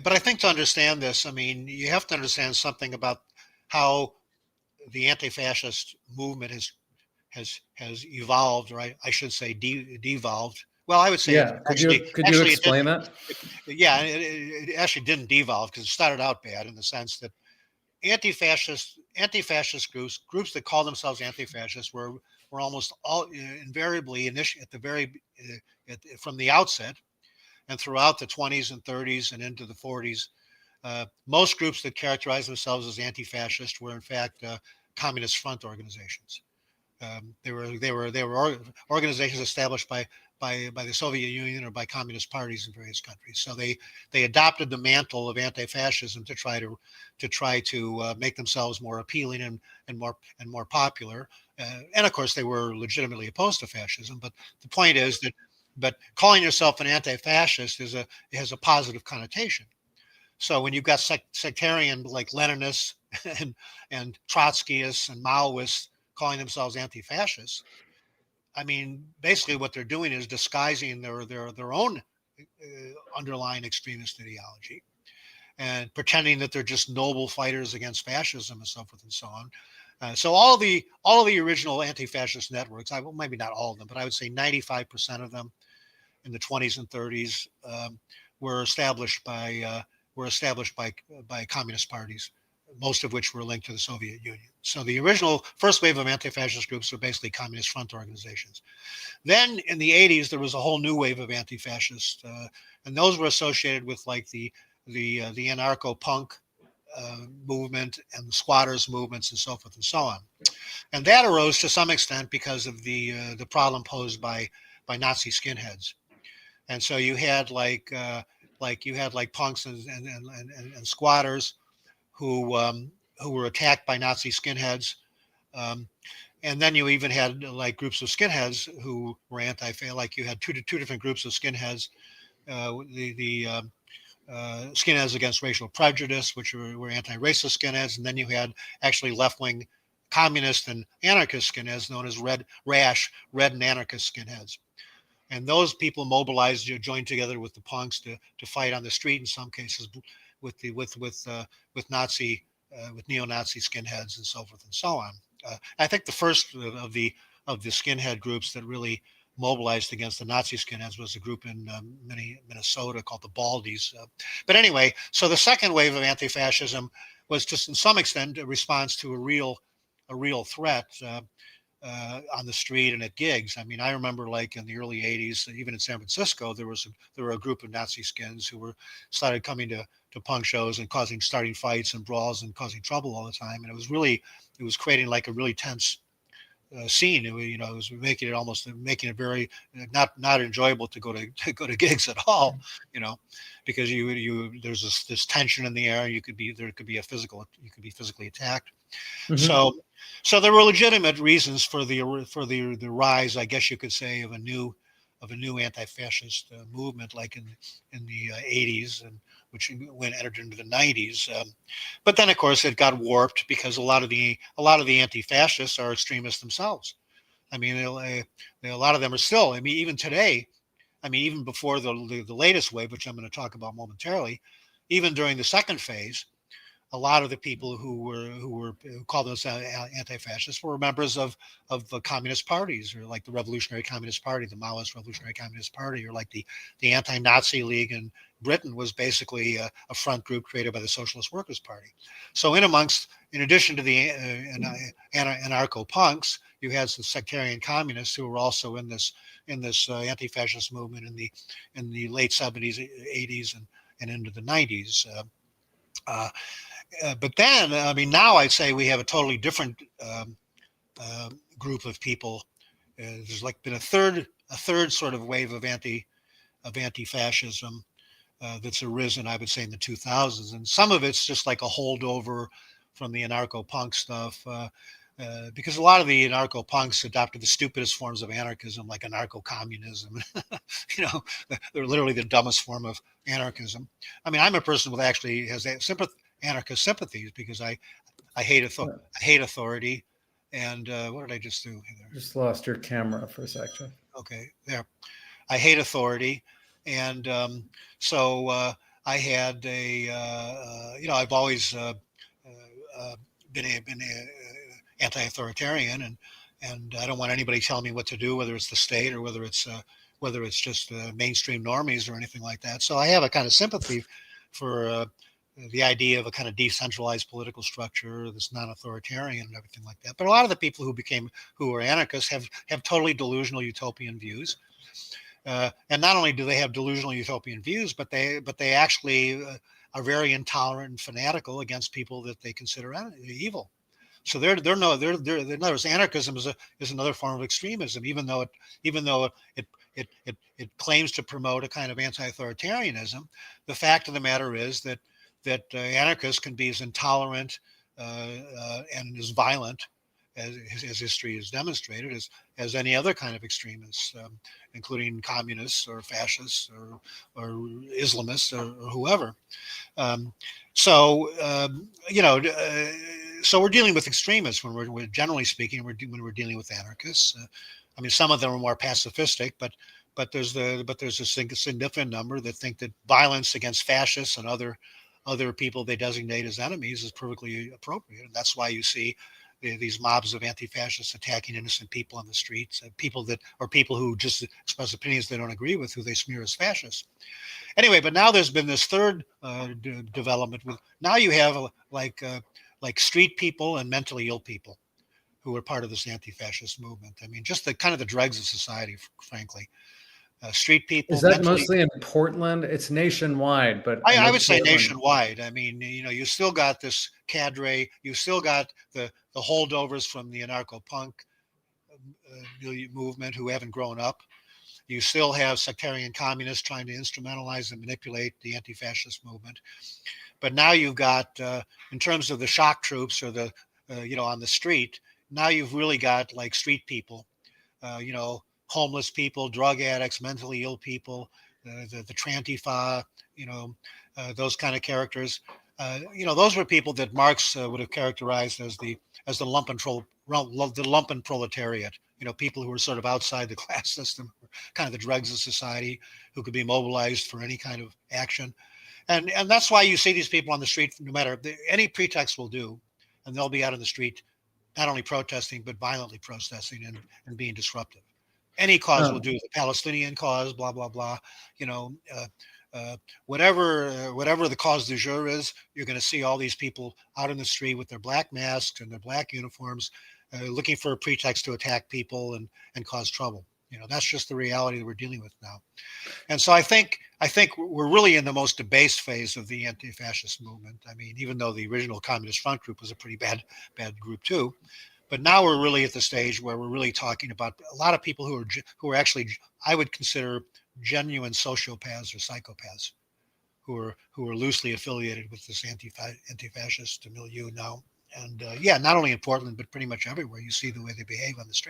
but I think to understand this, I mean, you have to understand something about how the anti-fascist movement has evolved, or I should say devolved. Well, I would say it Yeah. actually Could you actually it explain didn't. that? Yeah, it actually didn't devolve because it started out bad in the sense that anti-fascist groups that call themselves anti-fascist were almost all invariably at the very from the outset and throughout the 20s and 30s and into the 40s. Most groups that characterized themselves as anti-fascist were in fact communist front organizations. They were organizations established by the Soviet Union or by communist parties in various countries. So they adopted the mantle of anti-fascism to try to make themselves more appealing and more popular. And of course, they were legitimately opposed to fascism. But the point is that but calling yourself an anti-fascist has a positive connotation. So when you've got sectarian like Leninists and Trotskyists and Maoists calling themselves anti-fascists, I mean, basically what they're doing is disguising their own underlying extremist ideology and pretending that they're just noble fighters against fascism and so forth and so on. So all the original anti-fascist networks, well, maybe not all of them, but I would say 95% of them in the 20s and 30s were established by communist parties, most of which were linked to the Soviet Union. So the original first wave of anti-fascist groups were basically communist front organizations. Then in the 80s, there was a whole new wave of anti-fascist, and those were associated with like the anarcho-punk movement and the squatters movements and so forth and so on. And that arose to some extent because of the problem posed by Nazi skinheads. And so you had like punks and squatters who were attacked by Nazi skinheads. Um, and then you even had like groups of skinheads who were like you had two different groups of skinheads, the skinheads against racial prejudice, which were anti-racist skinheads, and then you had actually left-wing communist and anarchist skinheads known as red and anarchist skinheads. And those people mobilized, joined together with the punks to fight on the street in some cases with the with Nazi with neo-Nazi skinheads and so forth and so on. I think the first of the skinhead groups that really mobilized against the Nazi skinheads was a group in Minnesota called the Baldies. But anyway, so the second wave of anti-fascism was just in some extent a response to a real threat. On the street and at gigs. I mean, I remember like in the early 80s, even in San Francisco, there were a group of Nazi skins who started coming to punk shows and starting fights and brawls and causing trouble all the time. And it was creating like a really tense scene. It was making it very not enjoyable to go to gigs at all, because there's this tension in the air. You could be physically attacked. Mm-hmm. So there were legitimate reasons for the rise, I guess you could say, of a new anti-fascist movement, like in the 80s, and which when entered into the 90s. But then, of course, it got warped because a lot of the anti-fascists are extremists themselves. I mean, a lot of them are still. I mean, even today. I mean, even before the latest wave, which I'm going to talk about momentarily, even during the second phase, a lot of the people who called themselves anti-fascists were members of communist parties, or like the Revolutionary Communist Party, the Maoist Revolutionary Communist Party, or like the Anti-Nazi League in Britain was basically a front group created by the Socialist Workers' Party. So in addition to the anarcho-punks, you had some sectarian communists who were also in this anti-fascist movement in the late 70s, 80s, and into the 90s. But then, I mean, now I'd say we have a totally different group of people. There's like been a third sort of wave of anti-fascism that's arisen, I would say, in the 2000s, and some of it's just like a holdover from the anarcho-punk stuff. Because a lot of the anarcho-punks adopted the stupidest forms of anarchism, like anarcho-communism. They're literally the dumbest form of anarchism. I mean, I'm a person with actually has anarchist sympathies because I hate authority. And what did I just do here? Just lost your camera for a second. Okay, there. I hate authority, and so I had I've always uh, been a anti-authoritarian, and I don't want anybody telling me what to do, whether it's the state or whether it's just mainstream normies or anything like that. So I have a kind of sympathy for the idea of a kind of decentralized political structure that's non-authoritarian and everything like that. But a lot of the people who are anarchists have totally delusional utopian views. And not only do they have delusional utopian views, but they actually are very intolerant and fanatical against people that they consider evil. So in other words, anarchism is another form of extremism, even though it claims to promote a kind of anti-authoritarianism. The fact of the matter is that anarchists can be as intolerant and as violent as history has demonstrated as any other kind of extremists, including communists or fascists or Islamists or whoever. Um, so so we're dealing with extremists when we're generally speaking. When we're dealing with anarchists. I mean, some of them are more pacifistic, but there's a significant number that think that violence against fascists and other people they designate as enemies is perfectly appropriate, and that's why you see these mobs of anti-fascists attacking innocent people on the streets, people who just express opinions they don't agree with, who they smear as fascists. Anyway, but now there's been this third development with now you have like street people and mentally ill people who are part of this anti-fascist movement. I mean, just the kind of the dregs of society, frankly. Street Is people, that mentally. mostly in Portland? It's nationwide, but I I know would say Portland. nationwide. I mean, you still got this cadre. You still got the holdovers from the anarcho-punk movement who haven't grown up. You still have sectarian communists trying to instrumentalize and manipulate the anti-fascist movement. But now you've got, in terms of the shock troops or on the street, now you've really got like street people, homeless people, drug addicts, mentally ill people, the Trantifa, you know, those kind of characters. Those were people that Marx would have characterized as the lumpen proletariat. People who were sort of outside the class system, kind of the dregs of society, who could be mobilized for any kind of action. And that's why you see these people on the street, no matter any pretext will do, and they'll be out on the street, not only protesting but violently protesting and being disruptive. Any cause will Oh, do. The Palestinian cause, blah blah blah. You know, whatever the cause du jour is, you're going to see all these people out in the street with their black masks and their black uniforms, looking for a pretext to attack people and cause trouble. That's just the reality that we're dealing with now. And so I think we're really in the most debased phase of the anti-fascist movement. I mean, even though the original Communist Front group was a pretty bad group too, but now we're really at the stage where we're really talking about a lot of people who are actually, I would consider, genuine sociopaths or psychopaths who are loosely affiliated with this anti-fascist milieu now. And yeah, not only in Portland but pretty much everywhere you see the way they behave on the street.